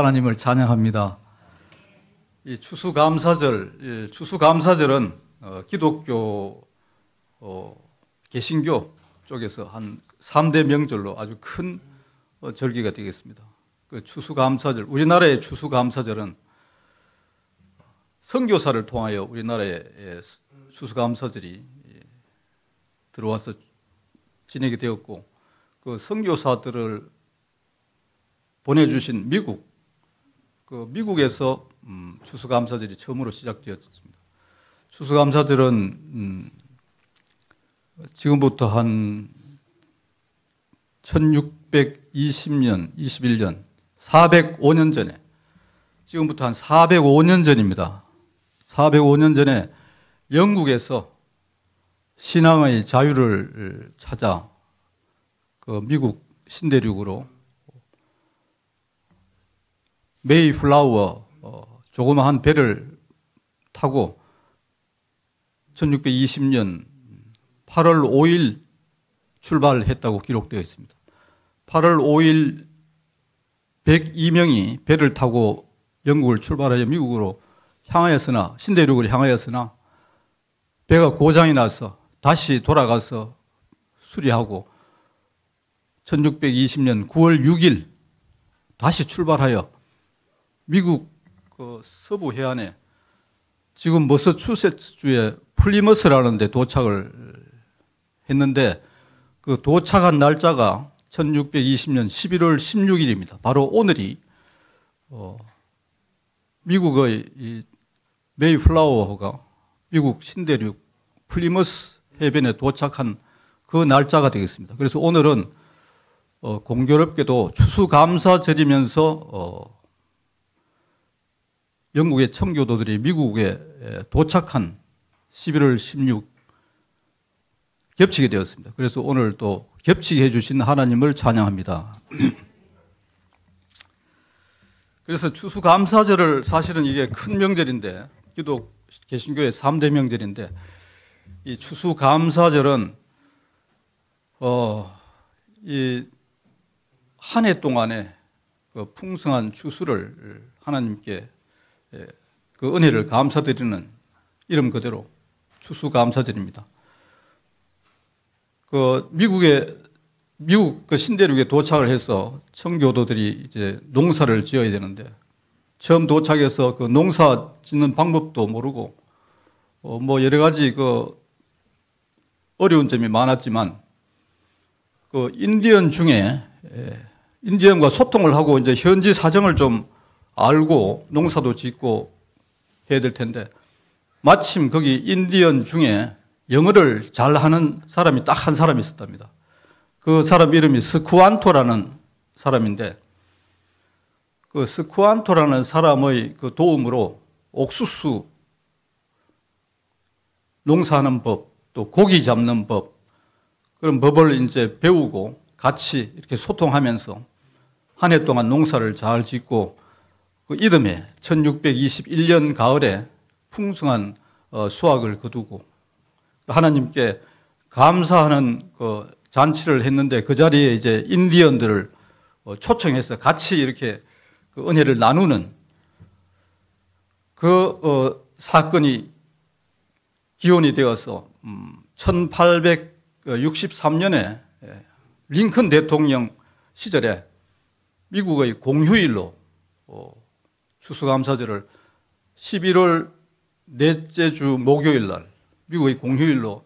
하나님을 찬양합니다. 이 추수감사절은 기독교, 개신교 쪽에서 한 3대 명절로 아주 큰 절기가 되겠습니다. 그 추수감사절, 우리나라의 추수감사절은 선교사를 통하여 우리나라에 추수감사절이 들어와서 지내게 되었고, 그 선교사들을 보내주신 미국에서 추수감사절이 처음으로 시작되었습니다. 추수감사절은 지금부터 한 1620년, 21년, 405년 전에, 지금부터 한 405년 전입니다. 405년 전에 영국에서 신앙의 자유를 찾아 그 미국 신대륙으로 메이플라워 조그마한 배를 타고 1620년 8월 5일 출발했다고 기록되어 있습니다. 8월 5일 102명이 배를 타고 영국을 출발하여 미국으로 향하였으나, 신대륙을 향하였으나 배가 고장이 나서 다시 돌아가서 수리하고 1620년 9월 6일 다시 출발하여 미국 그 서부 해안에 지금 머서추세츠주의 플리머스라는 데 도착을 했는데, 그 도착한 날짜가 1620년 11월 16일입니다. 바로 오늘이 미국의 이 메이플라워가 미국 신대륙 플리머스 해변에 도착한 그 날짜가 되겠습니다. 그래서 오늘은 공교롭게도 추수감사절이면서 영국의 청교도들이 미국에 도착한 11월 16 겹치게 되었습니다. 그래서 오늘 또 겹치게 해주신 하나님을 찬양합니다. 그래서 추수감사절을, 사실은 이게 큰 명절인데, 개신교의 3대 명절인데, 이 추수감사절은 이 한 해 동안에 그 풍성한 추수를 하나님께 그 은혜를 감사드리는 이름 그대로 추수감사절입니다. 그 미국 그 신대륙에 도착을 해서 청교도들이 이제 농사를 지어야 되는데, 처음 도착해서 그 농사 짓는 방법도 모르고 뭐 여러 가지 그 어려운 점이 많았지만, 그 인디언 중에 인디언과 소통을 하고 이제 현지 사정을 좀 알고 농사도 짓고 해야 될 텐데, 마침 거기 인디언 중에 영어를 잘하는 사람이 딱 한 사람이 있었답니다. 그 사람 이름이 스쿠안토라는 사람인데, 그 스쿠안토라는 사람의 그 도움으로 옥수수 농사하는 법, 또 고기 잡는 법, 그런 법을 이제 배우고 같이 이렇게 소통하면서 한 해 동안 농사를 잘 짓고, 그 이듬해 1621년 가을에 풍성한 수확을 거두고 하나님께 감사하는 그 잔치를 했는데, 그 자리에 이제 인디언들을 초청해서 같이 이렇게 그 은혜를 나누는 그 사건이 기원이 되어서 1863년에 링컨 대통령 시절에 미국의 공휴일로 추수감사절을 11월 넷째 주 목요일 날 미국의 공휴일로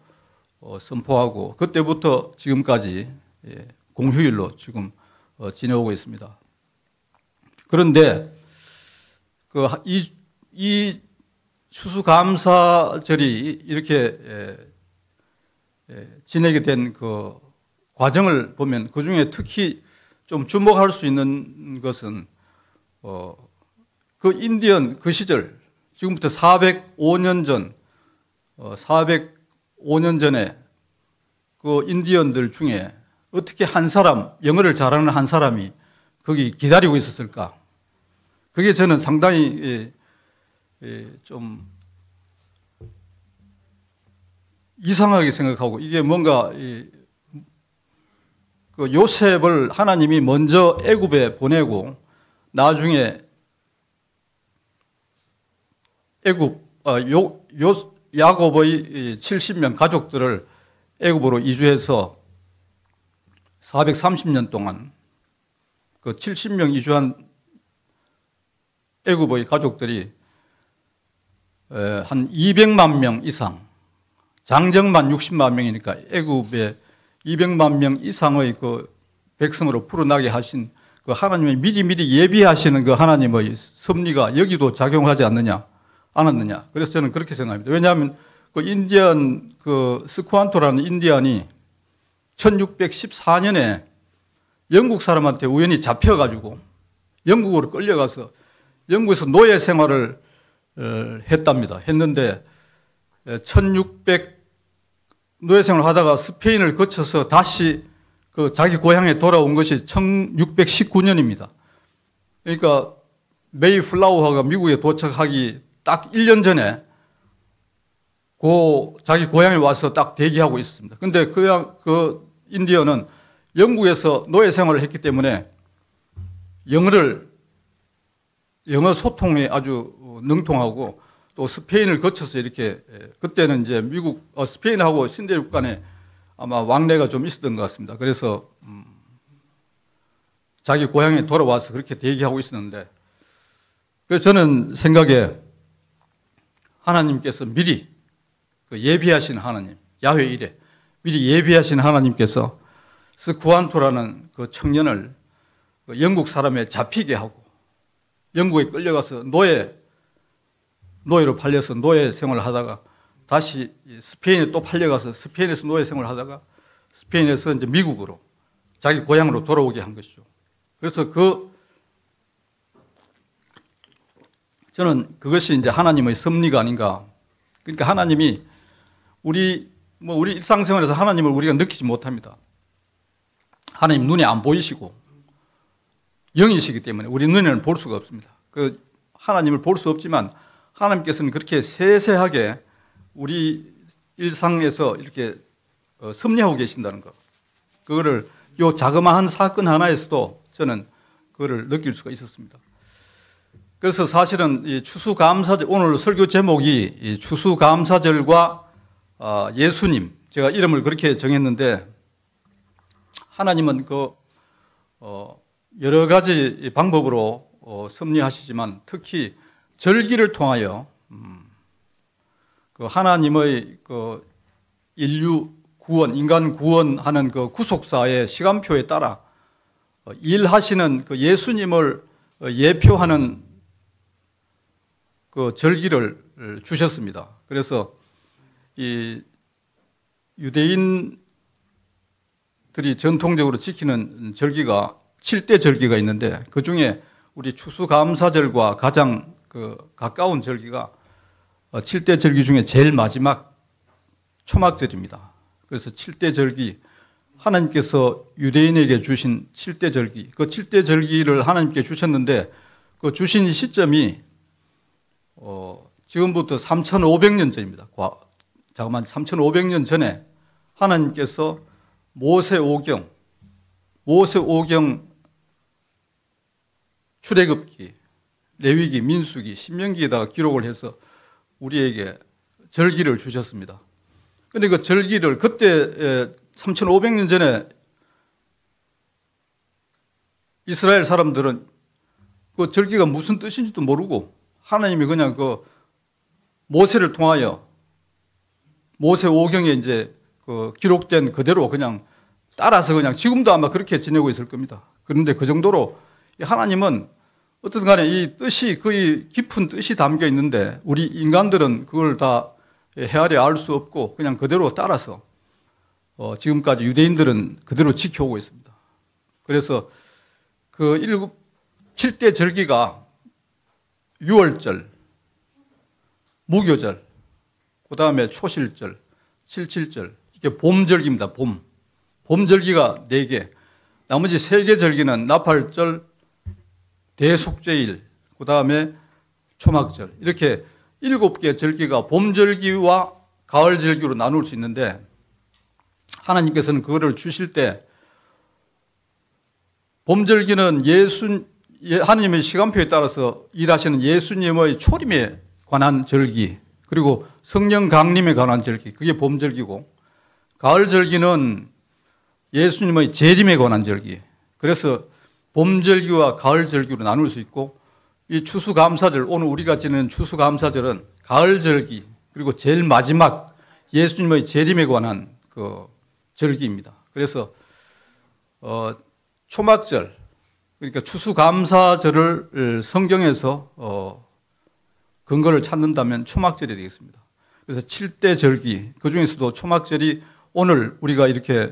선포하고, 그때부터 지금까지 공휴일로 지금 지내오고 있습니다. 그런데 이 추수감사절이 이렇게 지내게 된 그 과정을 보면, 그 중에 특히 좀 주목할 수 있는 것은 그 인디언 그 시절, 지금부터 405년 전에 그 인디언들 중에 어떻게 한 사람, 영어를 잘하는 한 사람이 거기 기다리고 있었을까? 그게 저는 상당히 좀 이상하게 생각하고, 이게 뭔가 그 요셉을 하나님이 먼저 애굽에 보내고 나중에 야곱의 70명 가족들을 애굽으로 이주해서 430년 동안 그 70명 이주한 애굽의 가족들이 한 200만 명 이상, 장정만 60만 명이니까 애굽에 200만 명 이상의 그 백성으로 풀어나게 하신 그 하나님의 미리 예비하시는 그 하나님의 섭리가 여기도 작용하지 않았느냐. 그래서 저는 그렇게 생각합니다. 왜냐하면 그 인디언, 그 스쿠안토라는 인디언이 1614년에 영국 사람한테 우연히 잡혀가지고 영국으로 끌려가서 영국에서 노예 생활을 했답니다. 했는데 1600 노예 생활을 하다가 스페인을 거쳐서 다시 그 자기 고향에 돌아온 것이 1619년입니다. 그러니까 메이플라워가 미국에 도착하기 딱 1년 전에 자기 고향에 와서 딱 대기하고 있습니다. 근데 그 인디언은 영국에서 노예 생활을 했기 때문에 영어 소통에 아주 능통하고 또 스페인을 거쳐서 이렇게 그때는 이제 스페인하고 신대륙 간에 아마 왕래가 좀 있었던 것 같습니다. 그래서 자기 고향에 돌아와서 그렇게 대기하고 있었는데 그래서 저는 생각에 하나님께서 미리 그 예비하신 하나님, 야훼 이레 미리 예비하신 하나님께서 스쿠안토라는 그 청년을 영국 사람에 잡히게 하고 영국에 끌려가서 노예로 팔려서 노예 생활을 하다가 다시 스페인에 또 팔려가서 스페인에서 노예 생활을 하다가 스페인에서 이제 미국으로 자기 고향으로 돌아오게 한 것이죠. 그래서 저는 그것이 이제 하나님의 섭리가 아닌가. 그러니까 하나님이 우리 일상생활에서 하나님을 우리가 느끼지 못합니다. 하나님 눈에 안 보이시고 영이시기 때문에 우리 눈에는 볼 수가 없습니다. 그 하나님을 볼 수 없지만 하나님께서는 그렇게 세세하게 우리 일상에서 이렇게 섭리하고 계신다는 것. 그거를 요 자그마한 사건 하나에서도 저는 그거를 느낄 수가 있었습니다. 그래서 사실은 이 추수감사절, 오늘 설교 제목이 이 추수감사절과 예수님, 제가 이름을 그렇게 정했는데 하나님은 여러 가지 방법으로 섭리하시지만 특히 절기를 통하여 그 하나님의 그 인류 구원, 인간 구원하는 그 구속사의 시간표에 따라 일하시는 그 예수님을 예표하는 그 절기를 주셨습니다. 그래서 이 유대인들이 전통적으로 지키는 절기가 7대 절기가 있는데 그 중에 우리 추수감사절과 가장 가까운 절기가 7대 절기 중에 제일 마지막 초막절입니다. 그래서 7대 절기, 하나님께서 유대인에게 주신 7대 절기, 그 7대 절기를 하나님께 주셨는데 그 주신 시점이 지금부터 3,500년 전입니다. 3,500년 전에 하나님께서 모세오경 출애굽기, 레위기, 민수기, 신명기에다가 기록을 해서 우리에게 절기를 주셨습니다. 그런데 그 절기를 그때 3,500년 전에 이스라엘 사람들은 그 절기가 무슨 뜻인지도 모르고 하나님이 그냥 그 모세를 통하여 모세오경에 이제 그 기록된 그대로 그냥 따라서 그냥 지금도 아마 그렇게 지내고 있을 겁니다. 그런데 그 정도로 하나님은 어쨌든 간에 이 뜻이 거의 깊은 뜻이 담겨 있는데 우리 인간들은 그걸 다 헤아려 알 수 없고 그냥 그대로 따라서 지금까지 유대인들은 그대로 지켜오고 있습니다. 그래서 그 7대 절기가 유월절, 무교절, 그 다음에 초실절, 칠칠절, 이게 봄절기입니다. 봄절기가 4개, 나머지 3개 절기는 나팔절, 대속죄일, 그 다음에 초막절, 이렇게 7개 절기가 봄절기와 가을절기로 나눌 수 있는데 하나님께서는 그거를 주실 때 봄절기는 하나님의 시간표에 따라서 일하시는 예수님의 초림에 관한 절기, 그리고 성령 강림에 관한 절기, 그게 봄절기고, 가을절기는 예수님의 재림에 관한 절기. 그래서 봄절기와 가을절기로 나눌 수 있고, 이 추수감사절, 오늘 우리가 지내는 추수감사절은 가을절기, 그리고 제일 마지막 예수님의 재림에 관한 그 절기입니다. 그래서 초막절, 그러니까 추수감사절을 성경에서 근거를 찾는다면 초막절이 되겠습니다. 그래서 7대 절기, 그 중에서도 초막절이 오늘 우리가 이렇게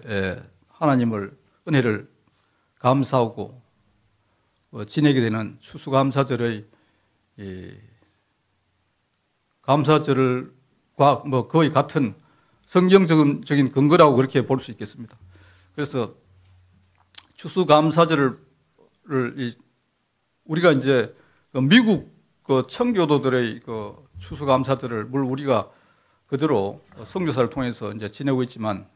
하나님을 은혜를 감사하고 지내게 되는 추수감사절의 감사절과 뭐 거의 같은 성경적인 근거라고 그렇게 볼 수 있겠습니다. 그래서 추수감사절을 우리가 이제 미국 그 청교도들의 그 추수감사절을 물론 우리가 그대로 선교사를 통해서 이제 지내고 있지만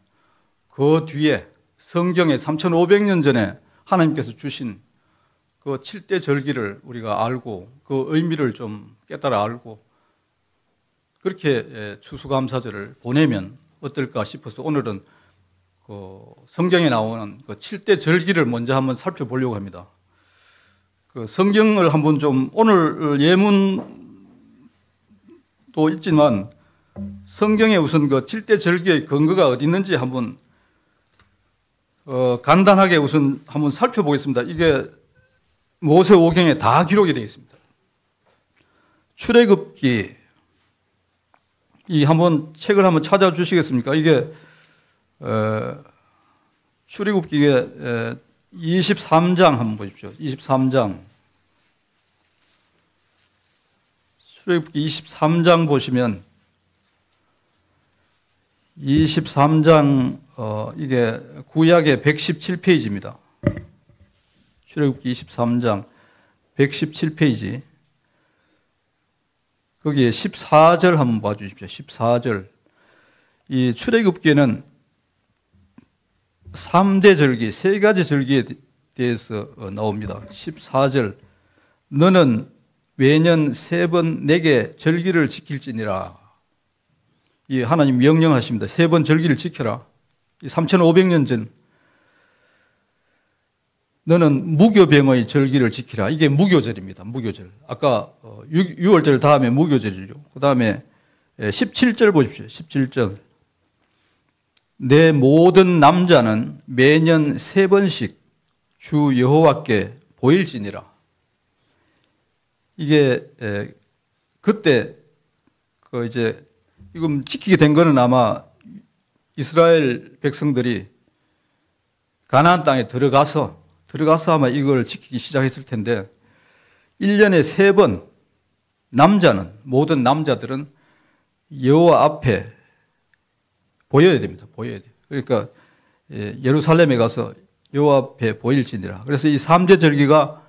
그 뒤에 성경에 3,500년 전에 하나님께서 주신 그 7대 절기를 우리가 알고 그 의미를 좀 깨달아 알고 그렇게 추수감사절을 보내면 어떨까 싶어서 오늘은 그 성경에 나오는 그 7대 절기를 먼저 한번 살펴보려고 합니다. 그 성경을 한번 좀 오늘 예문도 있지만 성경에 우선 그 7대 절기의 근거가 어디 있는지 한번 간단하게 우선 한번 살펴보겠습니다. 이게 모세오경에 다 기록이 되어 있습니다. 출애굽기 이 한번 책을 한번 찾아주시겠습니까? 이게 출애굽기에 23장 한번 보십시오. 23장 출애굽기 23장 보시면 23장 이게 구약의 117페이지입니다. 출애굽기 23장 117페이지 거기에 14절 한번 봐주십시오. 14절 이 출애굽기에는 3대 절기, 3가지 절기에 대해서 나옵니다. 14절 너는 매년 3번 내게 절기를 지킬지니라. 이 하나님 명령하십니다. 3번 절기를 지켜라. 3,500년 전 너는 무교병의 절기를 지키라. 이게 무교절입니다. 무교절. 아까 6월절 다음에 무교절이죠. 그 다음에 17절 보십시오. 17절 내 모든 남자는 매년 3번씩 주 여호와께 보일지니라. 이게 그때 그 이제 이건 지키게 된 거는 아마 이스라엘 백성들이 가나안 땅에 들어가서 아마 이걸 지키기 시작했을 텐데 1년에 3번 남자는 모든 남자들은 여호와 앞에 보여야 됩니다. 보여야 돼요. 그러니까 예루살렘에 가서 여호와 앞에 보일지니라. 그래서 이 3대 절기가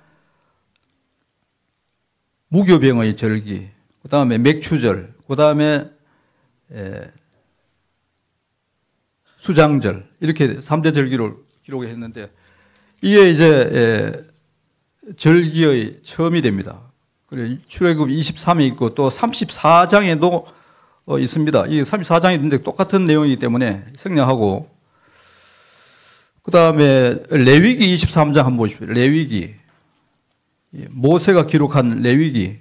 무교병의 절기, 그 다음에 맥추절, 그 다음에 수장절 이렇게 3대 절기를 기록했는데 이게 이제 절기의 처음이 됩니다. 그리고 출애굽 23에 있고 또 34장에도 있습니다. 이 34장이 있는데 똑같은 내용이기 때문에 생략하고 그 다음에 레위기 23장 한번 보십시오. 레위기 모세가 기록한 레위기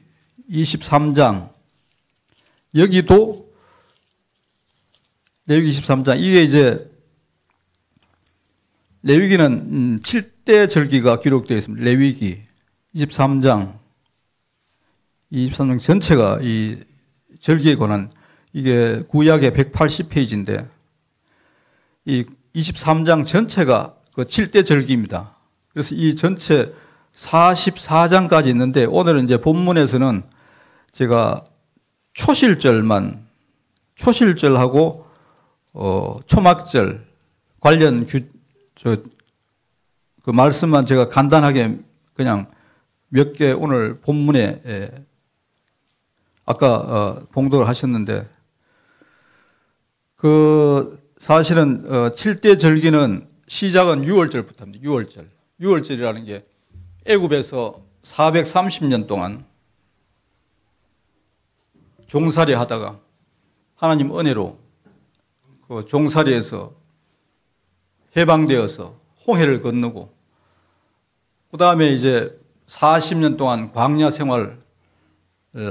23장 여기도 레위기 23장 이게 이제 레위기는 7대 절기가 기록되어 있습니다. 레위기 23장 전체가 이 절기에 관한 이게 구약의 180페이지인데 이 23장 전체가 그 7대 절기입니다. 그래서 이 전체 44장까지 있는데 오늘은 이제 본문에서는 제가 초실절하고 초막절 관련 그 말씀만 제가 간단하게 그냥 몇 개 오늘 본문에 아까 봉독을 하셨는데 그 사실은 7대 절기는 시작은 6월절부터 합니다. 6월절. 6월절이라는 게 애굽에서 430년 동안 종살이 하다가 하나님 은혜로 그 종살이에서 해방되어서 홍해를 건너고 그 다음에 이제 40년 동안 광야 생활을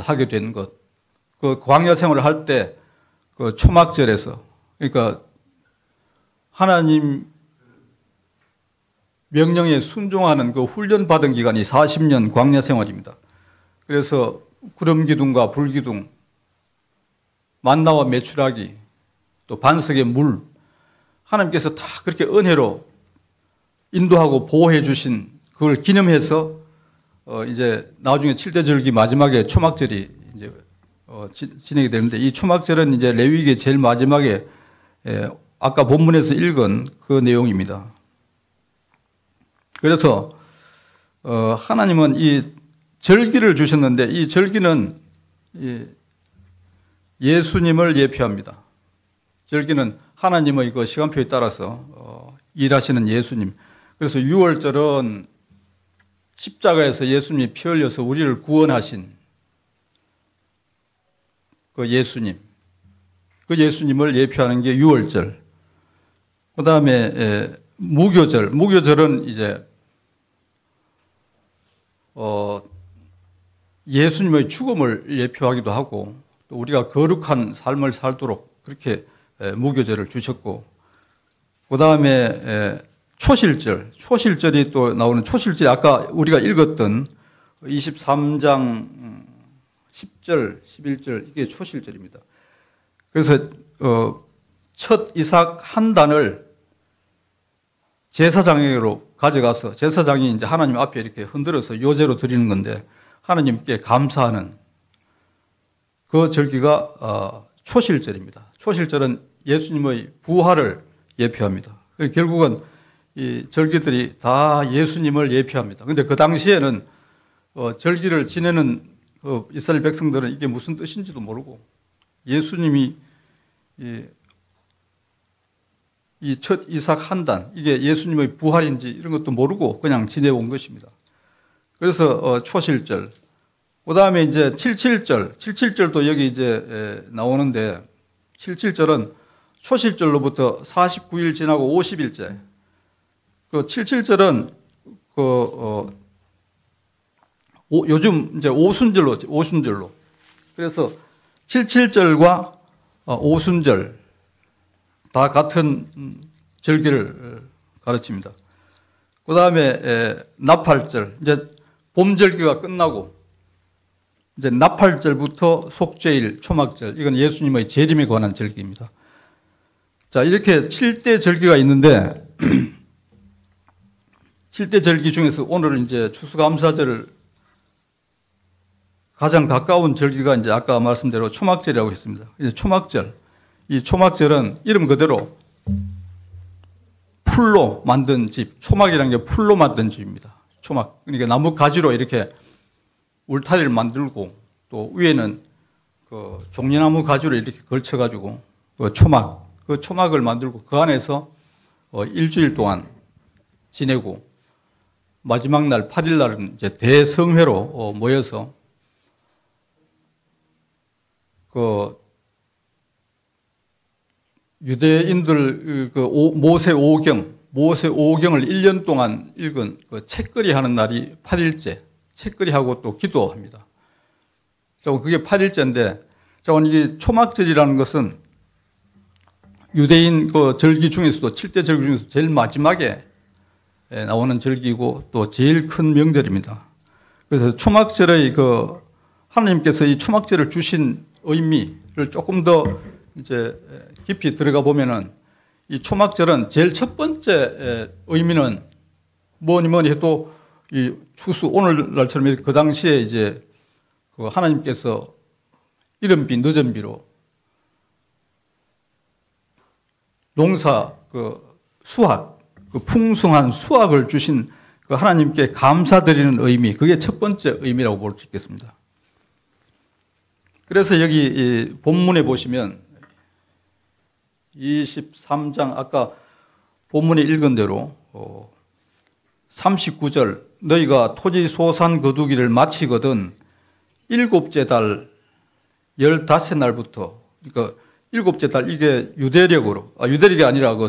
하게 된 것. 그 광야 생활을 할 때 그 초막절에서 그러니까 하나님 명령에 순종하는 그 훈련받은 기간이 40년 광야 생활입니다. 그래서 구름 기둥과 불 기둥, 만나와 메추라기, 또 반석의 물, 하나님께서 다 그렇게 은혜로 인도하고 보호해 주신 그걸 기념해서 이제 나중에 7대 절기 마지막에 초막절이 이제 진행이 되는데 이 초막절은 이제 레위기의 제일 마지막에 아까 본문에서 읽은 그 내용입니다. 그래서 하나님은 이 절기를 주셨는데 이 절기는 예수님을 예표합니다. 절기는 하나님의 그 시간표에 따라서 일하시는 예수님. 그래서 6월절은 십자가에서 예수님이 피 흘려서 우리를 구원하신 그 예수님. 그 예수님을 예표하는 게 6월절. 그 다음에 무교절. 무교절은 이제 예수님의 죽음을 예표하기도 하고 또 우리가 거룩한 삶을 살도록 그렇게 무교절을 주셨고 그 다음에 초실절. 초실절이 또 나오는 초실절이 아까 우리가 읽었던 23장 10절, 11절 이게 초실절입니다. 그래서 첫 이삭 한 단을 제사장에게로 가져가서 제사장이 이제 하나님 앞에 이렇게 흔들어서 요제로 드리는 건데 하나님께 감사하는 그 절기가 초실절입니다. 초실절은 예수님의 부활을 예표합니다. 결국은 이 절기들이 다 예수님을 예표합니다. 그런데 그 당시에는 절기를 지내는 이스라엘 백성들은 이게 무슨 뜻인지도 모르고 예수님이 이 첫 이삭 한 단, 이게 예수님의 부활인지 이런 것도 모르고 그냥 지내온 것입니다. 그래서 초실절. 그 다음에 이제 77절. 77절도 여기 이제 나오는데 77절은 초실절로부터 49일 지나고 50일째. 그 77절은 요즘 이제 오순절로. 그래서 77절과 오순절 다 같은 절기를 가르칩니다. 그 다음에 나팔절, 이제 봄절기가 끝나고 이제 나팔절부터 속죄일, 초막절, 이건 예수님의 재림에 관한 절기입니다. 자, 이렇게 7대 절기가 있는데 7대 절기 중에서 오늘은 이제 추수감사절을 가장 가까운 절기가 이제 아까 말씀대로 초막절이라고 했습니다. 이제 초막절. 이 초막절은 이름 그대로 풀로 만든 집, 초막이라는 게 풀로 만든 집입니다. 초막. 그러니까 나무 가지로 이렇게 울타리를 만들고 또 위에는 그 종려나무 가지로 이렇게 걸쳐가지고 그 초막을 만들고 그 안에서 일주일 동안 지내고 마지막 날 8일 날은 이제 대성회로 모여서 그 유대인들 그 모세 5경을 1년 동안 읽은 그 책거리 하는 날이 8일째. 책거리 하고 또 기도합니다. 그게 8일째인데, 이게 초막절이라는 것은 유대인 그 절기 중에서도 7대 절기 중에서 제일 마지막에 나오는 절기고 또 제일 큰 명절입니다. 그래서 초막절의 그 하나님께서 이 초막절을 주신 의미를 조금 더 이제 깊이 들어가 보면은 이 초막절은 제일 첫 번째 의미는 뭐니 해도 이 추수 오늘날처럼 그 당시에 이제 그 하나님께서 이른비 늦은비로 농사 그 수확 그 풍성한 수확을 주신 그 하나님께 감사드리는 의미, 그게 첫 번째 의미라고 볼 수 있겠습니다. 그래서 여기 이 본문에 보시면 23장 아까 본문에 읽은 대로 39절 너희가 토지 소산 거두기를 마치거든 일곱째 달 15날부터, 그러니까 7째 달, 이게 유대력으로, 유대력이 아니라 그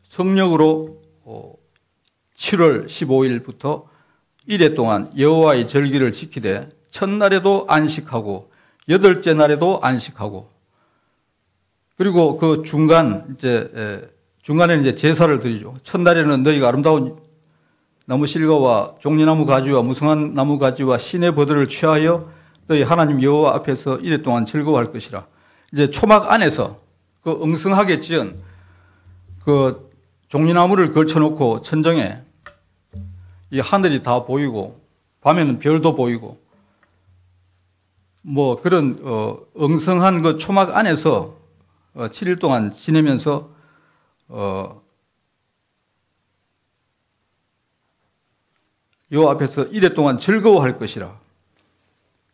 성력으로 7월 15일부터 1회 동안 여호와의 절기를 지키되 첫날에도 안식하고 8째 날에도 안식하고, 그리고 그 중간에는 이제 제사를 드리죠. 첫날에는 너희가 아름다운 나무 실과와 종려나무 가지와 무성한 나무 가지와 신의 버들을 취하여 너희 하나님 여호와 앞에서 1회 동안 즐거워할 것이라. 이제 초막 안에서 그 엉성하게 지은 그 종려나무를 걸쳐놓고 천정에 이 하늘이 다 보이고 밤에는 별도 보이고 뭐 그런 엉성한 그 초막 안에서 7일 동안 지내면서 여호와 앞에서 1회 동안 즐거워할 것이라.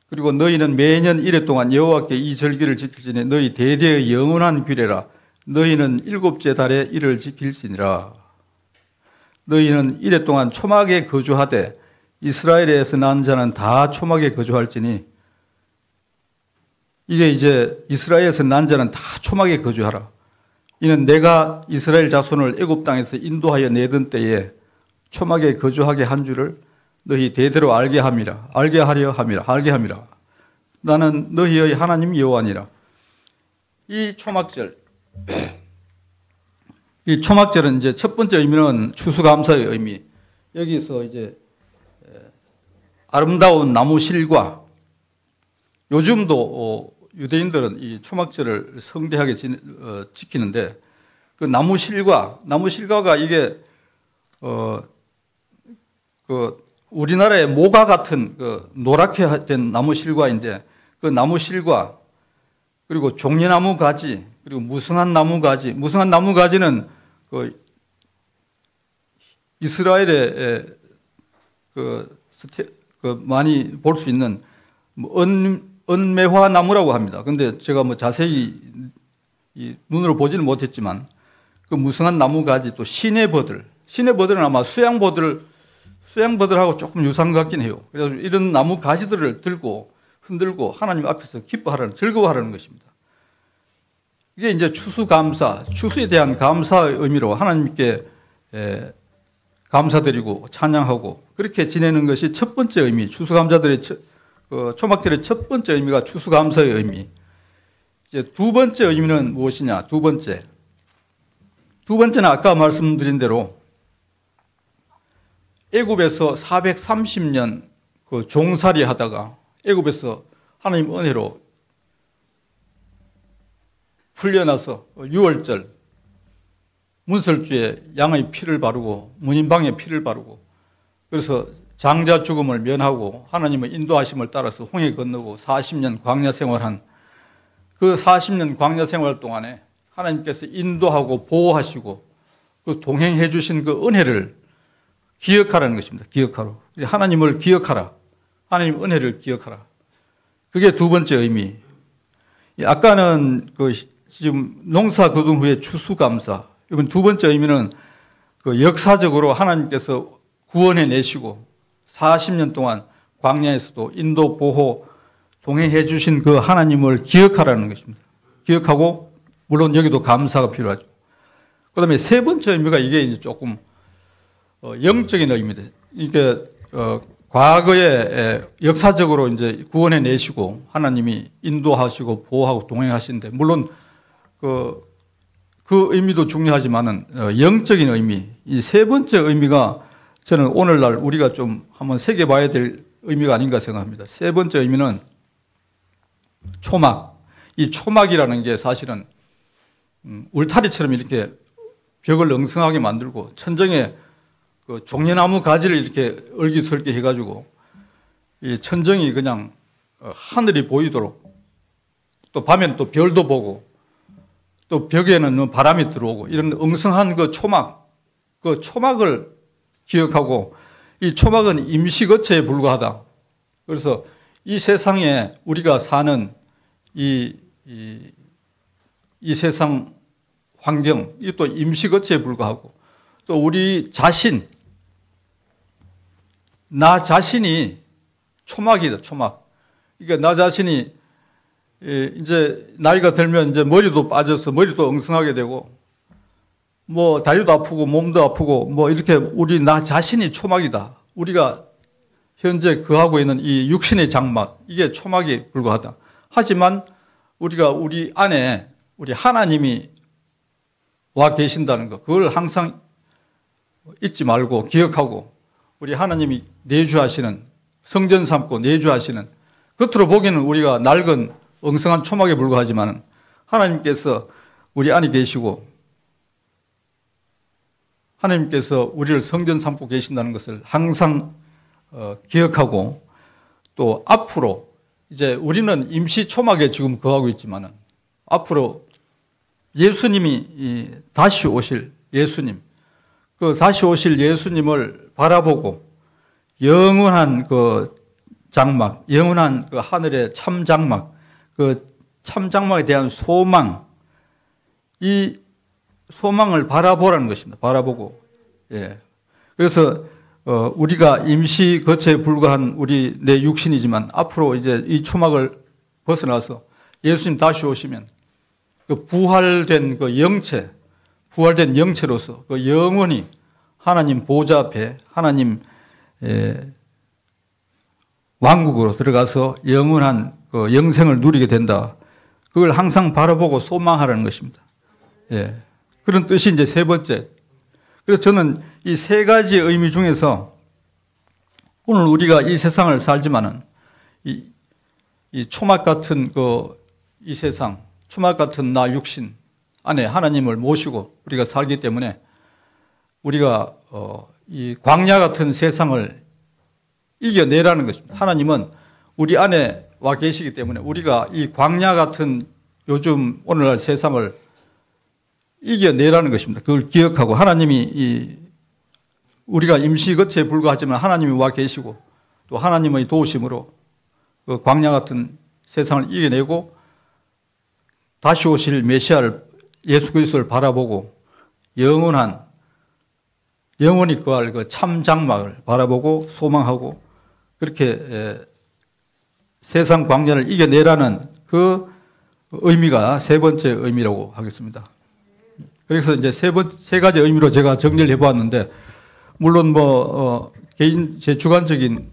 그리고 너희는 매년 1회 동안 여호와께 이 절기를 지킬지니 너희 대대의 영원한 규례라. 너희는 7째 달에 이를 지킬지니라. 너희는 1회 동안 초막에 거주하되 이스라엘에서 난 자는 다 초막에 거주할지니, 이게 이제 이스라엘에서 난 자는 다 초막에 거주하라. 이는 내가 이스라엘 자손을 애굽 땅에서 인도하여 내던 때에 초막에 거주하게 한 줄을 너희 대대로 알게 하려 함이라. 나는 너희의 하나님 여호와니라. 이 초막절은 이제 첫 번째 의미는 추수감사의 의미. 여기서 이제 아름다운 나무 실과, 요즘도 유대인들은 이 초막절을 성대하게 지키는데, 그 나무 실과가 이게 그 우리나라의 모가 같은 그 노랗게 된 나무 실과인데, 그 나무 실과, 그리고 종려나무 가지, 그리고 무성한 나무 가지는 그 이스라엘에 많이 볼 수 있는 은매화 나무라고 합니다. 근데 제가 뭐 자세히 눈으로 보지는 못했지만, 그 무성한 나무 가지, 또 시내버들은 아마 수양버들하고 조금 유사한 것 같긴 해요. 그래서 이런 나무 가지들을 들고 흔들고 하나님 앞에서 즐거워하라는 것입니다. 이게 이제 추수감사, 추수에 대한 감사의 의미로 하나님께 감사드리고 찬양하고 그렇게 지내는 것이 첫 번째 의미, 추수감사들의 초막절의 첫 번째 의미가 추수감사의 의미. 이제 두 번째 의미는 무엇이냐? 두 번째는 아까 말씀드린 대로 애굽에서 430년 그 종살이 하다가 애굽에서 하나님 은혜로 풀려나서 6월절 문설주에 양의 피를 바르고 문인방에 피를 바르고, 그래서 장자 죽음을 면하고 하나님의 인도하심을 따라서 홍해 건너고 40년 광야 생활한 그 40년 광야 생활 동안에 하나님께서 인도하고 보호하시고 그 동행해 주신 그 은혜를 기억하라는 것입니다. 하나님을 기억하라. 하나님 은혜를 기억하라. 그게 두 번째 의미. 아까는 지금 농사 거둔 후에 추수감사. 이번 두 번째 의미는 그 역사적으로 하나님께서 구원해 내시고 40년 동안 광야에서도 인도 보호 동행해 주신 그 하나님을 기억하라는 것입니다. 기억하고 물론 여기도 감사가 필요하죠. 그다음에 세 번째 의미가 이게 이제 조금 영적인 의미입니다. 이게 과거에 역사적으로 이제 구원해 내시고 하나님이 인도하시고 보호하고 동행하시는데, 물론 그 의미도 중요하지만은 영적인 의미, 이 세 번째 의미가 저는 오늘날 우리가 좀 한번 새겨봐야 될 의미가 아닌가 생각합니다. 세 번째 의미는 초막. 이 초막이라는 게 사실은 울타리처럼 이렇게 벽을 엉성하게 만들고 천정에 그 종려나무 가지를 이렇게 얼기설기 해가지고 이 천정이 그냥 하늘이 보이도록, 또 밤에는 또 별도 보고 또 벽에는 바람이 들어오고 이런 엉성한 그 초막을 기억하고, 이 초막은 임시거처에 불과하다. 그래서 이 세상에 우리가 사는 이 세상 환경, 이것도 임시거처에 불과하고, 또 우리 자신, 나 자신이 초막이다, 초막. 그러니까 나 자신이 이제 나이가 들면 이제 머리도 빠져서 머리도 엉성하게 되고 뭐 다리도 아프고 몸도 아프고 뭐 이렇게 우리 나 자신이 초막이다. 우리가 현재 거하고 있는 이 육신의 장막 이게 초막에 불과하다. 하지만 우리가 우리 안에 우리 하나님이 와 계신다는 거 그걸 항상 잊지 말고 기억하고 우리 하나님이 내주하시는 성전 삼고 내주하시는 겉으로 보기에는 우리가 낡은 엉성한 초막에 불과하지만 하나님께서 우리 안에 계시고 하나님께서 우리를 성전 삼고 계신다는 것을 항상 기억하고 또 앞으로 이제 우리는 임시 초막에 지금 거하고 있지만 앞으로 예수님이 다시 오실 예수님 그 다시 오실 예수님을 바라보고 영원한 그 장막, 영원한 그 하늘의 참 장막, 그 참 장막에 대한 소망, 이 소망을 바라보라는 것입니다. 바라보고, 예. 그래서 우리가 임시 거처에 불과한 우리 내 육신이지만 앞으로 이제 이 초막을 벗어나서 예수님 다시 오시면 그 부활된 그 영체, 부활된 영체로서 그 영원히 하나님 보좌 앞에 하나님 왕국으로 들어가서 영원한 그 영생을 누리게 된다. 그걸 항상 바라보고 소망하라는 것입니다. 예. 그런 뜻이 이제 세 번째. 그래서 저는 이 세 가지 의미 중에서 오늘 우리가 이 세상을 살지만은 이 초막 같은 이 세상, 초막 같은 나 육신 안에 하나님을 모시고 우리가 살기 때문에 우리가 이 광야 같은 세상을 이겨내라는 것입니다. 하나님은 우리 안에 와 계시기 때문에 우리가 이 광야 같은 요즘 오늘날 세상을 이겨내라는 것입니다. 그걸 기억하고 하나님이 우리가 임시 거처에 불과하지만 하나님이 와 계시고 또 하나님의 도우심으로 그 광야 같은 세상을 이겨내고 다시 오실 메시아를 예수 그리스도를 바라보고 영원히 거할 그 참 장막을 바라보고 소망하고 그렇게 세상 광야를 이겨내라는 그 의미가 세 번째 의미라고 하겠습니다. 그래서 이제 세 가지 의미로 제가 정리를 해보았는데 물론 개인 제 주관적인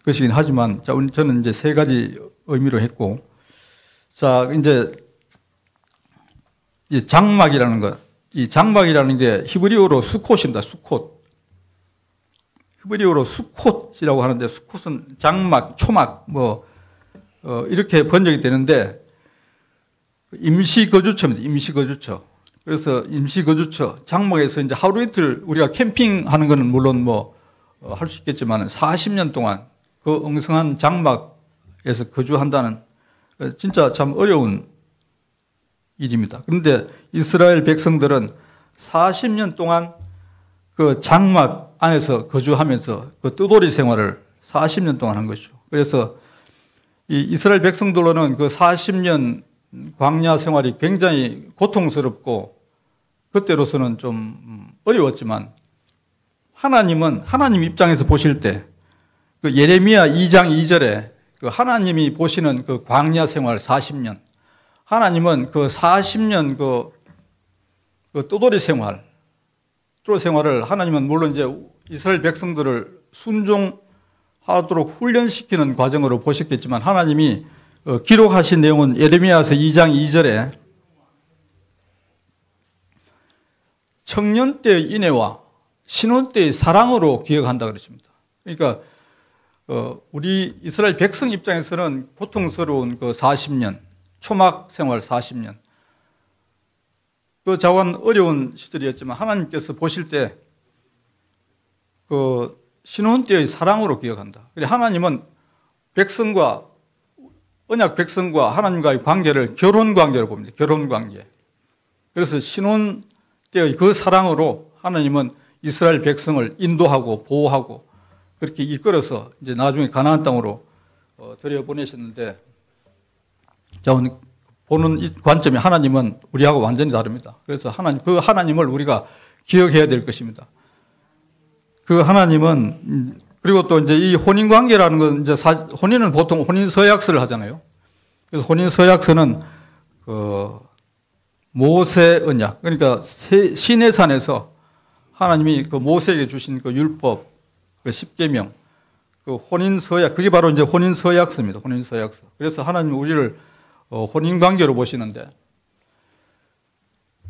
것이긴 하지만 저는 이제 세 가지 의미로 했고 자 이제 이 장막이라는 것, 이 장막이라는 게 히브리어로 수콧입니다. 수콧. 히브리어로 수콧이라고 하는데 수콧은 장막, 초막 이렇게 번역이 되는데 임시 거주처입니다. 임시 거주처. 그래서 임시 거주처 장막에서 이제 하루 이틀 우리가 캠핑하는 거는 물론 할 수 있겠지만 40년 동안 그 엉성한 장막에서 거주한다는 진짜 참 어려운 일입니다. 그런데 이스라엘 백성들은 40년 동안 그 장막 안에서 거주하면서 그 뜨돌이 생활을 40년 동안 한 것이죠. 그래서 이 이스라엘 백성들로는 그 40년 광야 생활이 굉장히 고통스럽고 그때로서는 좀 어려웠지만 하나님 입장에서 보실 때 그 예레미야 2장 2절에 그 하나님이 보시는 그 광야 생활 40년 하나님은 그 40년 그 뜨돌이 생활을 하나님은 물론 이제 이스라엘 백성들을 순종하도록 훈련시키는 과정으로 보셨겠지만 하나님이 기록하신 내용은 예레미야서 2장 2절에 청년 때의 인애와 신혼 때의 사랑으로 기억한다 그랬습니다. 그러니까 우리 이스라엘 백성 입장에서는 고통스러운 그 40년 초막 생활 40년 그 자관 어려운 시절이었지만 하나님께서 보실 때 그 신혼 때의 사랑으로 기억한다. 하나님은 언약 백성과 하나님과의 관계를 결혼 관계로 봅니다. 결혼 관계. 그래서 신혼 때의 그 사랑으로 하나님은 이스라엘 백성을 인도하고 보호하고 그렇게 이끌어서 이제 나중에 가나안 땅으로 들여보내셨는데 자, 오늘 보는 이 관점이 하나님은 우리하고 완전히 다릅니다. 그래서 하나님을 우리가 기억해야 될 것입니다. 그 하나님은 그리고 또 이제 이 혼인 관계라는 건 이제 혼인은 보통 혼인 서약서를 하잖아요. 그래서 혼인 서약서는 그 모세 언약, 그러니까 시내산에서 하나님이 그 모세에게 주신 그 율법, 그 십계명, 그 혼인 서약, 그게 바로 이제 혼인 서약서입니다. 혼인 서약서. 그래서 하나님 우리를 혼인 관계로 보시는데,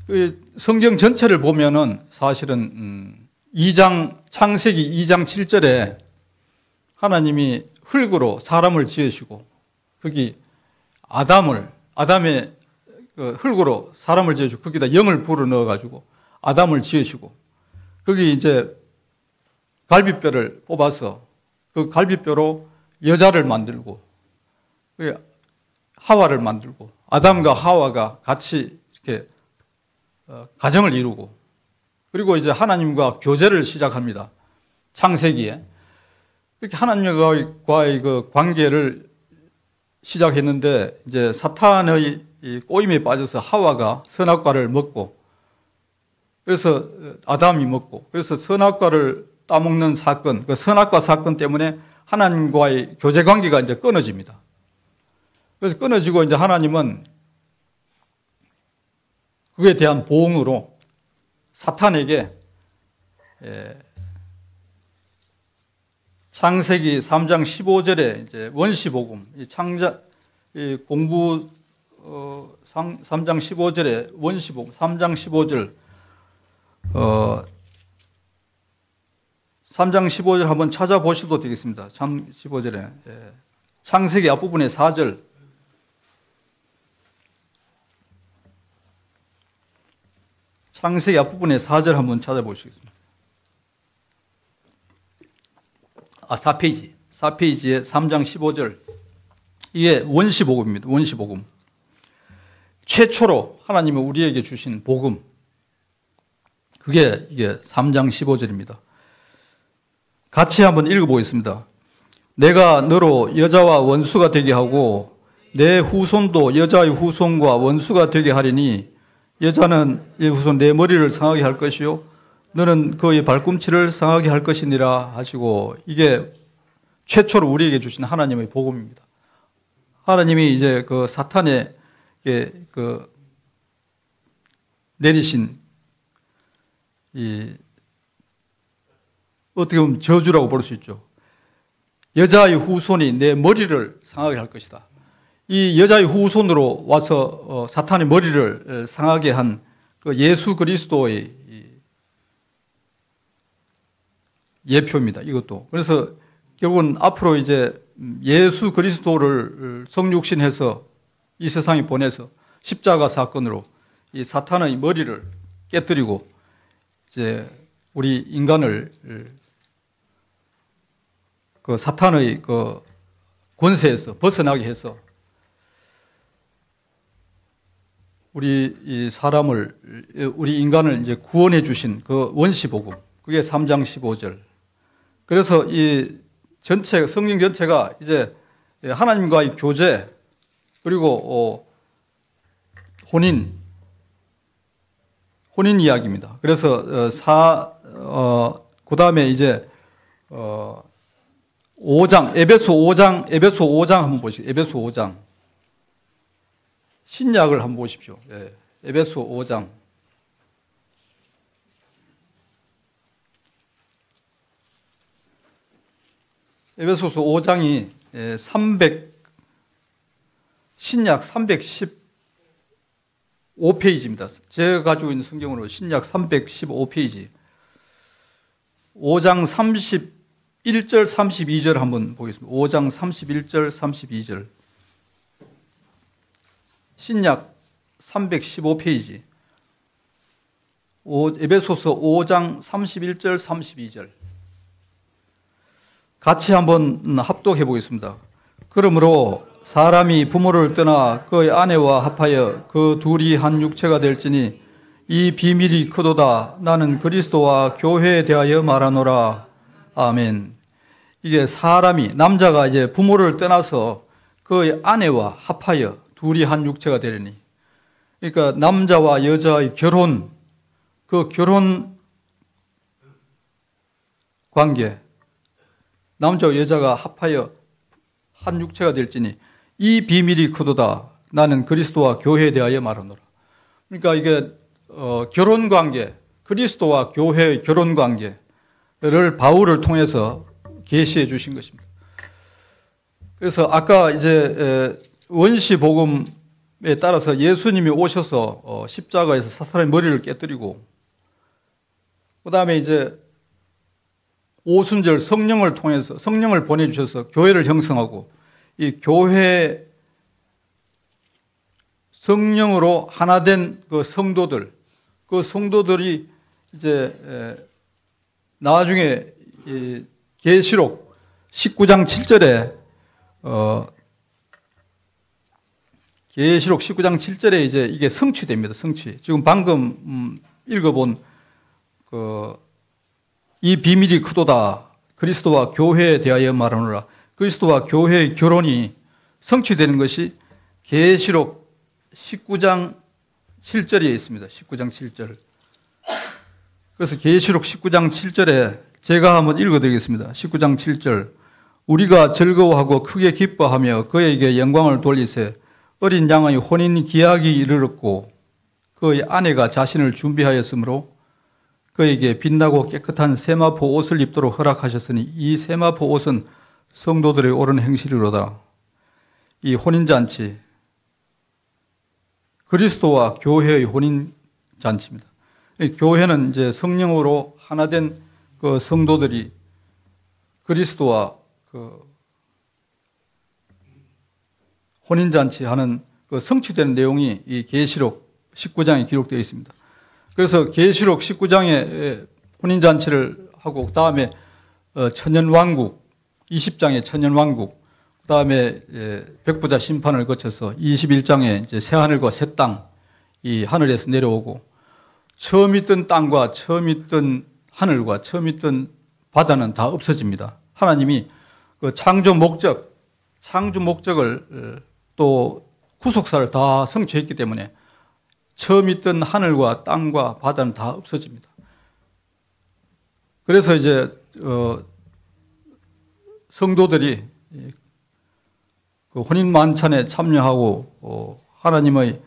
그 성경 전체를 보면은 사실은 2장 창세기 2장 7절에 하나님이 흙으로 사람을 지으시고 거기 아담의 그 흙으로 사람을 지으시고 거기다 영을 불어 넣어 가지고 아담을 지으시고 거기 이제 갈비뼈를 뽑아서 그 갈비뼈로 여자를 만들고 하와를 만들고 아담과 하와가 같이 이렇게 가정을 이루고 그리고 이제 하나님과 교제를 시작합니다. 창세기에. 이렇게 하나님과의 그 관계를 시작했는데 이제 사탄의 꼬임에 빠져서 하와가 선악과를 먹고 그래서 아담이 먹고 그래서 선악과를 따먹는 사건, 그 선악과 사건 때문에 하나님과의 교제 관계가 이제 끊어집니다. 그래서 끊어지고 이제 하나님은 그에 대한 보응으로 사탄에게 창세기 3장 15절에 이제 원시복음, 공부 3장 15절에 원시복음, 3장 15절, 3장 15절 한번 찾아보셔도 되겠습니다. 15절에 창세기 앞부분의 4절, 창세기 앞부분의 4절 한번 찾아보시겠습니다. 4페이지에 3장 15절. 이게 원시복음입니다. 원시복음. 최초로 하나님이 우리에게 주신 복음. 그게 이게 3장 15절입니다. 같이 한번 읽어보겠습니다. 내가 너로 여자와 원수가 되게 하고 내 후손도 여자의 후손과 원수가 되게 하리니 여자는 이 후손 내 머리를 상하게 할 것이요 너는 그의 발꿈치를 상하게 할 것이니라 하시고 이게 최초로 우리에게 주신 하나님의 복음입니다. 하나님이 이제 그 사탄에게 그 내리신 이 어떻게 보면 저주라고 볼 수 있죠. 여자의 후손이 내 머리를 상하게 할 것이다. 이 여자의 후손으로 와서 사탄의 머리를 상하게 한 그 예수 그리스도의 예표입니다. 이것도. 그래서 결국은 앞으로 이제 예수 그리스도를 성육신해서 이 세상에 보내서 십자가 사건으로 이 사탄의 머리를 깨뜨리고 이제 우리 인간을 그 사탄의 그 권세에서 벗어나게 해서 우리 이 사람을 우리 인간을 이제 구원해 주신 그 원시복음. 그게 3장 15절. 그래서 이 전체 성경 전체가 이제 하나님과의 교제 그리고 혼인 이야기입니다. 그래서 그다음에 이제 5장 에베소 5장 한번 보시죠. 에베소 5장. 신약을 한번 보십시오. 에베소 5장. 에베소서 5장이 신약 315페이지입니다. 제가 가지고 있는 성경으로 신약 315페이지. 5장 31절 32절 한번 보겠습니다. 5장 31절 32절. 신약 315페이지. 에베소서 5장 31절 32절. 같이 한번 합독해 보겠습니다. 그러므로 사람이 부모를 떠나 그의 아내와 합하여 그 둘이 한 육체가 될지니 이 비밀이 크도다. 나는 그리스도와 교회에 대하여 말하노라. 아멘. 이게 사람이 남자가 이제 부모를 떠나서 그의 아내와 합하여 둘이 한 육체가 되리니, 그러니까 남자와 여자의 결혼, 그 결혼 관계, 남자와 여자가 합하여 한 육체가 될지니 이 비밀이 크도다. 나는 그리스도와 교회에 대하여 말하노라. 그러니까 이게 결혼 관계, 그리스도와 교회의 결혼 관계를 바울을 통해서 계시해 주신 것입니다. 그래서 아까 이제 원시 복음에 따라서 예수님이 오셔서 십자가에서 사탄의 머리를 깨뜨리고, 그 다음에 이제 오순절 성령을 통해서 성령을 보내주셔서 교회를 형성하고, 이 교회 성령으로 하나 된 그 성도들, 그 성도들이 이제 나중에 계시록 19장 7절에 계시록 19장 7절에 이제 이게 성취됩니다. 성취. 지금 방금 읽어본 이 비밀이 크도다. 그리스도와 교회에 대하여 말하노라. 그리스도와 교회의 결혼이 성취되는 것이 계시록 19장 7절에 있습니다. 19장 7절. 그래서 계시록 19장 7절에 제가 한번 읽어드리겠습니다. 19장 7절. 우리가 즐거워하고 크게 기뻐하며 그에게 영광을 돌리세. 어린 양의 혼인 기약이 이르렀고 그의 아내가 자신을 준비하였으므로 그에게 빛나고 깨끗한 세마포 옷을 입도록 허락하셨으니 이 세마포 옷은 성도들의 옳은 행실이로다. 이 혼인잔치, 그리스도와 교회의 혼인잔치입니다. 교회는 이제 성령으로 하나 된 그 성도들이 그리스도와 그 혼인잔치 하는 그 성취되는 내용이 이 계시록 19장에 기록되어 있습니다. 그래서 계시록 19장에 혼인잔치를 하고, 그 다음에 천년왕국, 20장에 천년왕국, 그 다음에 백부자 심판을 거쳐서 21장에 이제 새하늘과 새 땅, 이 하늘에서 내려오고, 처음 있던 땅과 처음 있던 하늘과 처음 있던 바다는 다 없어집니다. 하나님이 그 창조 목적을 또 구속사를 다 성취했기 때문에 처음 있던 하늘과 땅과 바다는 다 없어집니다. 그래서 이제 성도들이 그 혼인 만찬에 참여하고 하나님의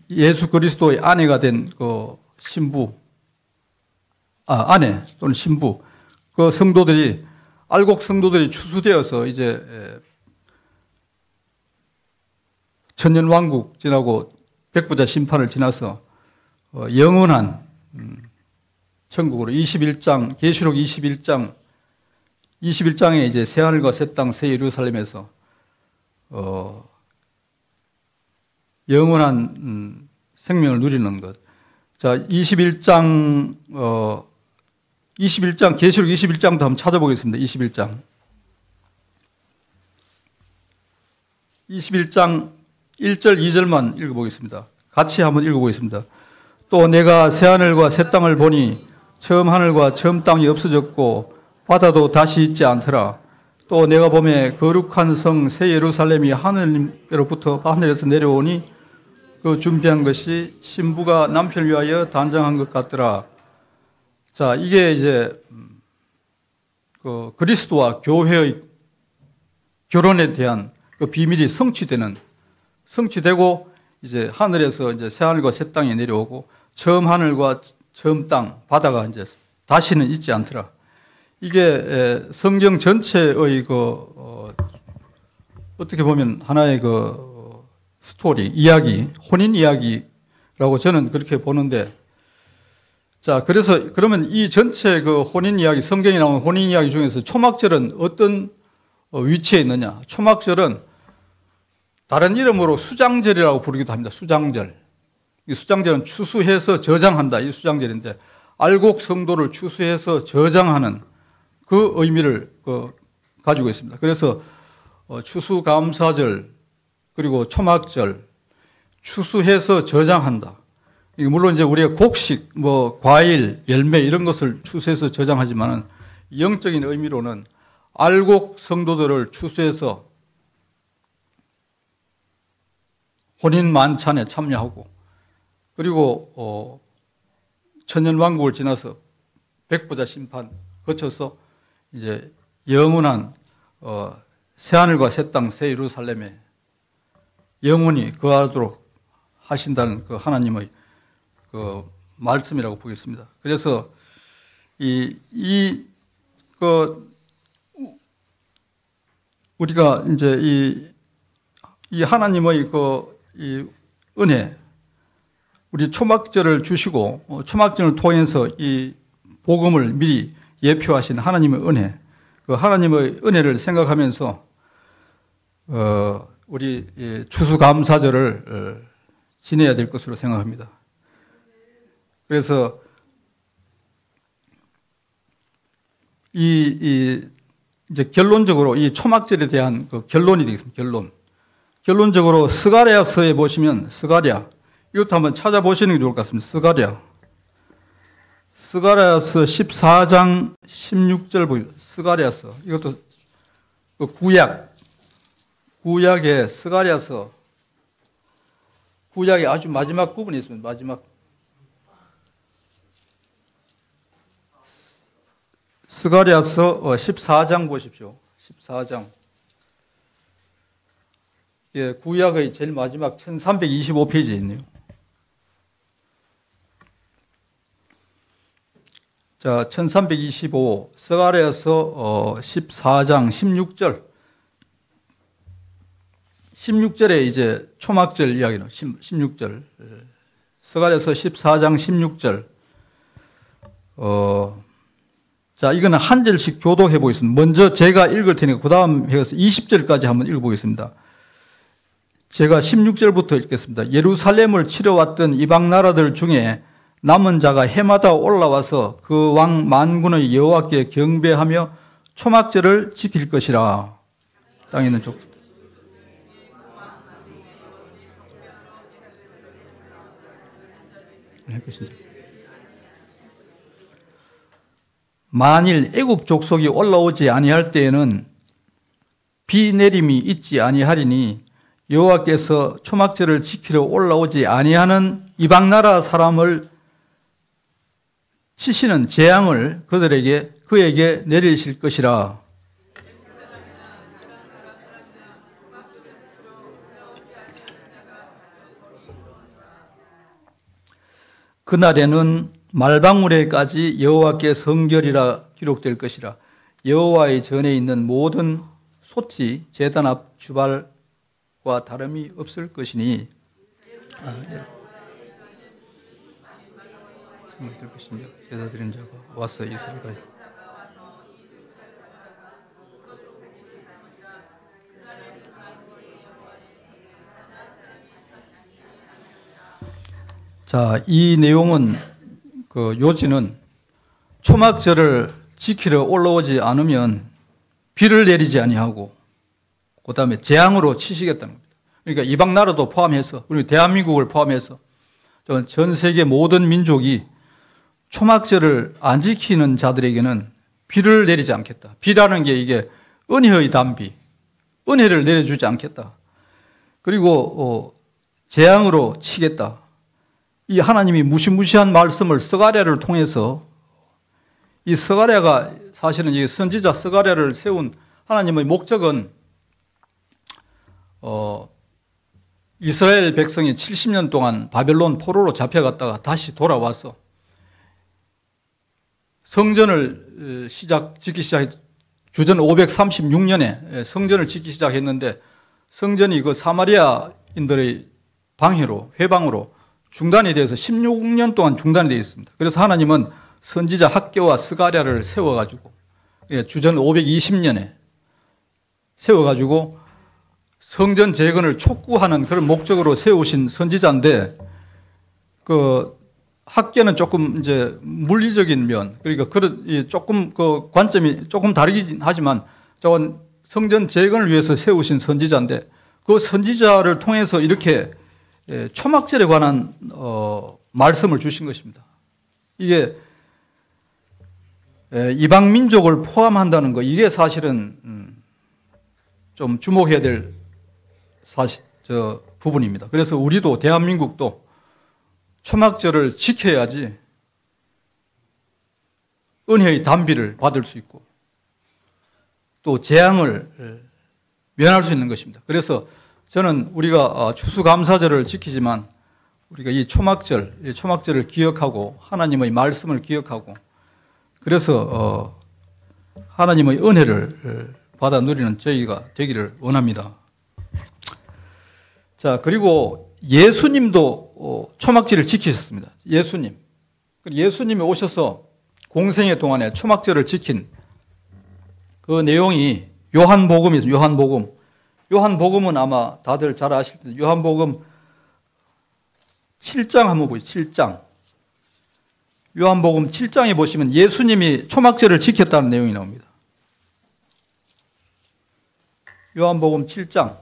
예수 그리스도의 아내가 된 그 아내 또는 신부, 그 성도들이 알곡 성도들이 추수되어서 이제 천년왕국 지나고 백부자 심판을 지나서 영원한 천국으로 21장, 계시록 21장에 이제 새하늘과 새 땅, 새 예루살렘에서 영원한 생명을 누리는 것. 자, 21장, 계시록 21장도 한번 찾아보겠습니다. 21장 1절, 2절만 읽어보겠습니다. 같이 한번 읽어보겠습니다. 또 내가 새하늘과 새 땅을 보니 처음 하늘과 처음 땅이 없어졌고 바다도 다시 있지 않더라. 또 내가 보매 거룩한 성 새 예루살렘이 하늘로부터 하늘에서 내려오니 그 준비한 것이 신부가 남편을 위하여 단장한 것 같더라. 자, 이게 이제 그 그리스도와 교회의 결혼에 대한 그 비밀이 성취되고 이제 하늘에서 이제 새 하늘과 새 땅이 내려오고 처음 하늘과 처음 땅, 바다가 이제 다시는 있지 않더라. 이게 성경 전체의 어떻게 보면 하나의 스토리, 이야기, 혼인 이야기라고 저는 그렇게 보는데, 자, 그래서 그러면 이 전체 그 혼인 이야기, 성경에 나오는 혼인 이야기 중에서 초막절은 어떤 위치에 있느냐? 초막절은 다른 이름으로 수장절이라고 부르기도 합니다. 수장절. 이 수장절은 추수해서 저장한다. 이 수장절인데, 알곡 성도를 추수해서 저장하는 그 의미를 가지고 있습니다. 그래서 추수감사절, 그리고 초막절, 추수해서 저장한다. 물론 이제 우리가 곡식, 과일, 열매 이런 것을 추수해서 저장하지만은 영적인 의미로는 알곡 성도들을 추수해서 혼인 만찬에 참여하고, 그리고 천년왕국을 지나서 백부자 심판 거쳐서 이제 영원한 새하늘과 새 땅, 새 예루살렘에 영원히 거하도록 하신다는 그 하나님의 그 말씀이라고 보겠습니다. 그래서 우리가 이제 이 하나님의 이 은혜, 우리 초막절을 주시고 초막절을 통해서 이 복음을 미리 예표하신 하나님의 은혜, 그 하나님의 은혜를 생각하면서 우리 추수감사절을 지내야 될 것으로 생각합니다. 그래서 이제 결론적으로 이 초막절에 대한 그 결론이 되겠습니다. 결론적으로 스가랴서에 보시면 스가랴, 이것도 한번 찾아보시는 게 좋을 것 같습니다. 스가랴서 14장 16절 보입니다. 스가랴서, 이것도 그 구약의 스가랴서, 구약의 아주 마지막 부분이 있습니다. 마지막. 스가랴서 14장 보십시오. 14장. 예, 구약의 제일 마지막 1325페이지에 있네요. 자, 1325 스가랴서 14장 16절. 16절에 이제 초막절 이야기는 16절. 스가랴서 14장 16절. 자, 이거는 한 절씩 교독해 보겠습니다. 먼저 제가 읽을 테니까 그 다음 해서 20절까지 한번 읽어보겠습니다. 제가 16절부터 읽겠습니다. 예루살렘을 치러왔던 이방 나라들 중에 남은 자가 해마다 올라와서 그 왕 만군의 여호와께 경배하며 초막절을 지킬 것이라. 땅에 있는 족. 만일 애굽 족속이 올라오지 아니할 때에는 비 내림이 있지 아니하리니 여호와께서 초막절을 지키러 올라오지 아니하는 이방 나라 사람을 치시는 재앙을 그에게 내리실 것이라. 그날에는 말방울에까지 여호와께 성결이라 기록될 것이라. 여호와의 전에 있는 모든 솥이 제단 앞 주발과 다름이 없을 것이니. 될 것입니다. 제사 드린 자가 와서 이스라엘까지. 자, 이 내용은 그 요지는 초막절을 지키러 올라오지 않으면 비를 내리지 아니하고 그다음에 재앙으로 치시겠다는 겁니다. 그러니까 이방 나라도 포함해서 우리 대한민국을 포함해서 전 세계 모든 민족이 초막절을 안 지키는 자들에게는 비를 내리지 않겠다. 비라는 게 이게 은혜의 단비, 은혜를 내려주지 않겠다. 그리고 재앙으로 치겠다. 이 하나님이 무시무시한 말씀을 스가랴를 통해서, 이 스가랴가 사실은 이 선지자 스가랴를 세운 하나님의 목적은 이스라엘 백성이 70년 동안 바벨론 포로로 잡혀갔다가 다시 돌아와서 성전을 짓기 시작했, 주전 536년에 성전을 짓기 시작했는데 성전이 그 사마리아인들의 방해로, 회방으로 중단이 돼서 16년 동안 중단이 되어 있습니다. 그래서 하나님은 선지자 학개와 스가랴를 세워가지고 주전 520년에 세워가지고 성전 재건을 촉구하는 그런 목적으로 세우신 선지자인데, 그 학개는 조금 이제 물리적인 면, 그러니까 그런 조금 그 관점이 조금 다르긴 하지만 저건 성전 재건을 위해서 세우신 선지자인데, 그 선지자를 통해서 이렇게 초막절에 관한 말씀을 주신 것입니다. 이게 이방 민족을 포함한다는 거, 이게 사실은 좀 주목해야 될 부분입니다. 그래서 우리도, 대한민국도 초막절을 지켜야지 은혜의 단비를 받을 수 있고, 또 재앙을 면할 수 있는 것입니다. 그래서 저는 우리가 추수감사절을 지키지만 우리가 이 초막절을 기억하고 하나님의 말씀을 기억하고 그래서 하나님의 은혜를 받아 누리는 저희가 되기를 원합니다. 자, 그리고 예수님도 초막절을 지키셨습니다. 예수님이 오셔서 공생애 동안에 초막절을 지킨 그 내용이 요한복음이죠. 요한복음은 아마 다들 잘 아실 텐데 요한복음 7장 한번 보시죠. 7장. 요한복음 7장에 보시면 예수님이 초막절을 지켰다는 내용이 나옵니다. 요한복음 7장.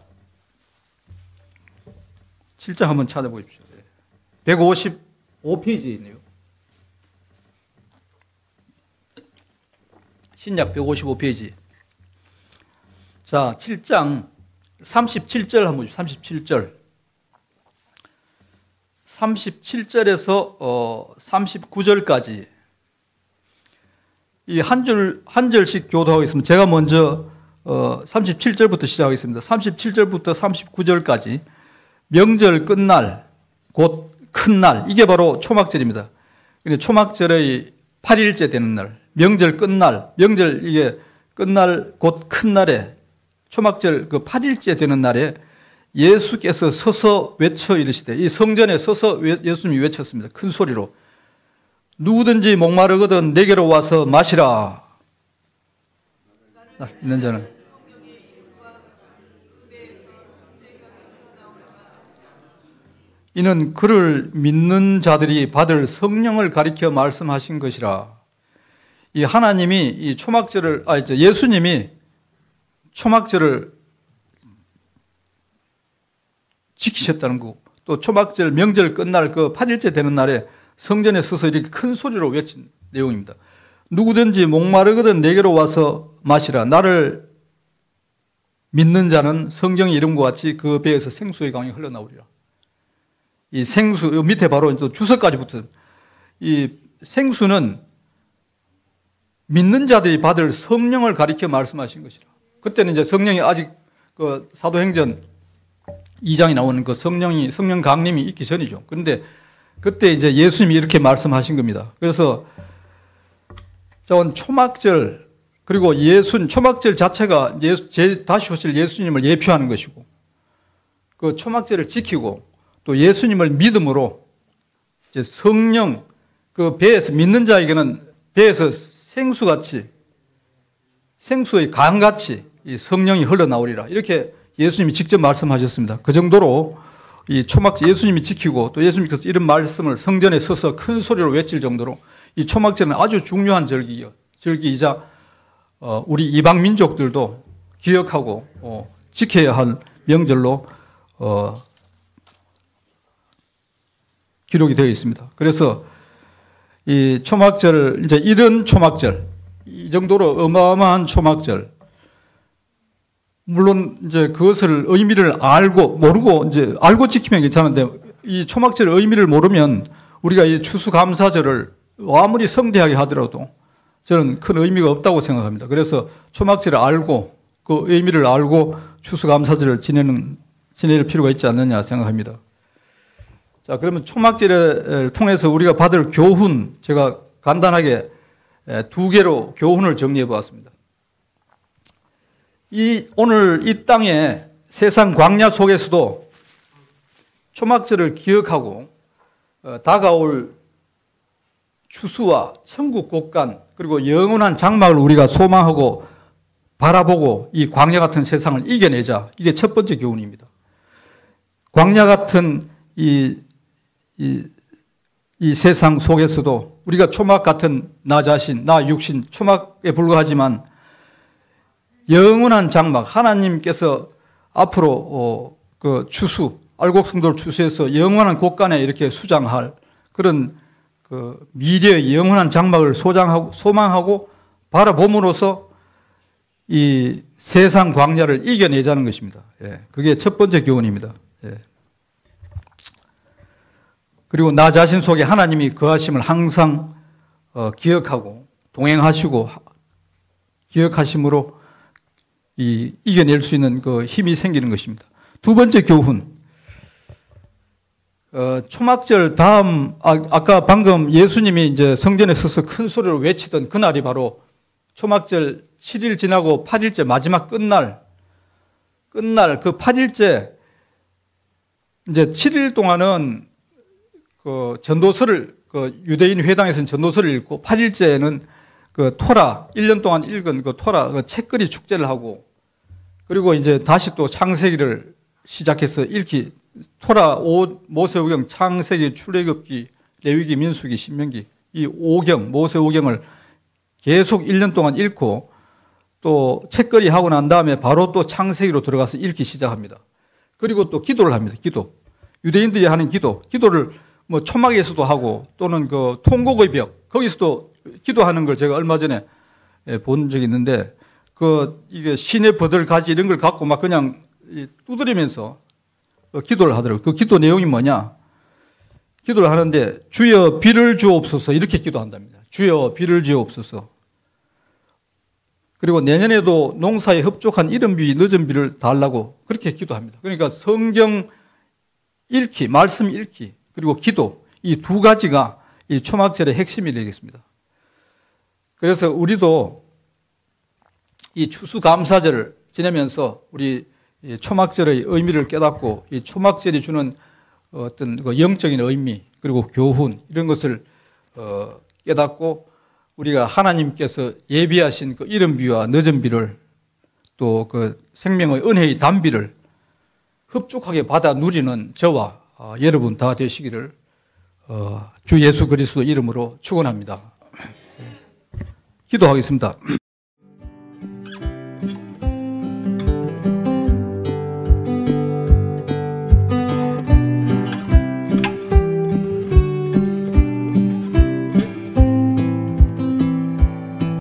7장 한번 찾아보십시오. 155페이지에 있네요. 신약 155페이지. 자, 7장 37절 한번 보십시오. 37절. 37절에서 39절까지 이 한 절씩 교도하고 있습니다. 제가 먼저 37절부터 시작하겠습니다. 37절부터 39절까지 명절 끝날, 곧 큰 날, 이게 바로 초막절입니다. 초막절의 8일째 되는 날, 명절 끝날, 이게 끝날, 곧 큰 날에, 초막절 그 8일째 되는 날에 예수께서 서서 외쳐 이르시되, 이 성전에 서서 예수님이 외쳤습니다. 큰 소리로. 누구든지 목마르거든 내게로 와서 마시라. 있는 자는. 이는 그를 믿는 자들이 받을 성령을 가리켜 말씀하신 것이라. 이 하나님이 이 초막절을, 예수님이 초막절을 지키셨다는 거, 또 초막절 명절 끝날 그 8일째 되는 날에 성전에 서서 이렇게 큰 소리로 외친 내용입니다. 누구든지 목마르거든 내게로 와서 마시라. 나를 믿는 자는 성경의 이름과 같이 그 배에서 생수의 강이 흘러나오리라. 이 생수, 밑에 바로 또 주석까지 붙은 이 생수는 믿는 자들이 받을 성령을 가리켜 말씀하신 것이라. 그때는 이제 성령이 아직 그 사도행전 2장에 나오는 그 성령 강림이 있기 전이죠. 그런데 그때 이제 예수님이 이렇게 말씀하신 겁니다. 그래서 초막절, 그리고 초막절 자체가 다시 오실 예수님을 예표하는 것이고, 그 초막절을 지키고, 또 예수님을 믿음으로 이제 성령, 그 배에서, 믿는 자에게는 배에서 생수의 강같이 이 성령이 흘러나오리라. 이렇게 예수님이 직접 말씀하셨습니다. 그 정도로 이 초막절 예수님이 지키고, 또 예수님께서 이런 말씀을 성전에 서서 큰 소리로 외칠 정도로 이 초막절은 아주 중요한 절기이자 우리 이방 민족들도 기억하고 지켜야 할 명절로 기록이 되어 있습니다. 그래서 이 초막절, 이제 이런 초막절, 이 정도로 어마어마한 초막절, 물론 이제 그것을 의미를 모르고 이제 알고 지키면 괜찮은데, 이 초막절의 의미를 모르면 우리가 이 추수감사절을 아무리 성대하게 하더라도 저는 큰 의미가 없다고 생각합니다. 그래서 초막절을 알고, 그 의미를 알고 추수감사절을 지낼 필요가 있지 않느냐 생각합니다. 자, 그러면 초막절을 통해서 우리가 받을 교훈, 제가 간단하게 두 개로 교훈을 정리해 보았습니다. 오늘 이 땅에 세상 광야 속에서도 초막절을 기억하고 다가올 추수와 천국 곳간, 그리고 영원한 장막을 우리가 소망하고 바라보고 이 광야 같은 세상을 이겨내자. 이게 첫 번째 교훈입니다. 광야 같은 이 세상 속에서도 우리가 초막 같은 나 자신, 나 육신, 초막에 불과하지만 영원한 장막, 하나님께서 앞으로 그 알곡성도를 추수해서 영원한 곳간에 이렇게 수장할 그런 그 미래의 영원한 장막을 소망하고 바라봄으로써 이 세상 광야를 이겨내자는 것입니다. 예, 그게 첫 번째 교훈입니다. 예. 그리고 나 자신 속에 하나님이 거하심을 항상 기억하고 동행하시고 기억하심으로 이겨낼 수 있는 그 힘이 생기는 것입니다. 두 번째 교훈. 초막절 다음, 아까 방금 예수님이 이제 성전에 서서 큰 소리로 외치던 그날이 바로 초막절 7일 지나고 8일째 마지막 끝날 그 8일째 이제 7일 동안은 그 전도서를 그 유대인 회당에서는 전도서를 읽고 8일째는 그 토라 1년 동안 읽은 그 토라 그 책거리 축제를 하고 그리고 이제 다시 또 창세기를 시작해서 읽기 토라 모세오경 창세기 출애굽기 레위기 민수기 신명기 이 5경 모세 5경을 계속 1년 동안 읽고 또 책거리 하고 난 다음에 바로 또 창세기로 들어가서 읽기 시작합니다. 그리고 또 기도를 합니다. 기도. 유대인들이 하는 기도를 뭐 초막에서도 하고 또는 그 통곡의 벽 거기서도 기도하는 걸 제가 얼마 전에 본 적이 있는데 이게 신의 버들 가지 이런 걸 갖고 막 그냥 두드리면서 기도를 하더라고요. 그 기도 내용이 뭐냐? 기도를 하는데 주여 비를 주옵소서 이렇게 기도한답니다. 주여 비를 주옵소서. 그리고 내년에도 농사에 흡족한 이른 비, 늦은 비를 달라고 그렇게 기도합니다. 그러니까 성경 읽기, 말씀 읽기, 그리고 기도 이 두 가지가 이 초막절의 핵심이 되겠습니다. 그래서 우리도 이 추수감사절을 지내면서 우리 초막절의 의미를 깨닫고 이 초막절이 주는 어떤 영적인 의미 그리고 교훈 이런 것을 깨닫고 우리가 하나님께서 예비하신 그 이른 비와 늦은 비를 또 그 생명의 은혜의 단비를 흡족하게 받아 누리는 저와 여러분 다 되시기를 주 예수 그리스도 이름으로 축원합니다. 기도하겠습니다.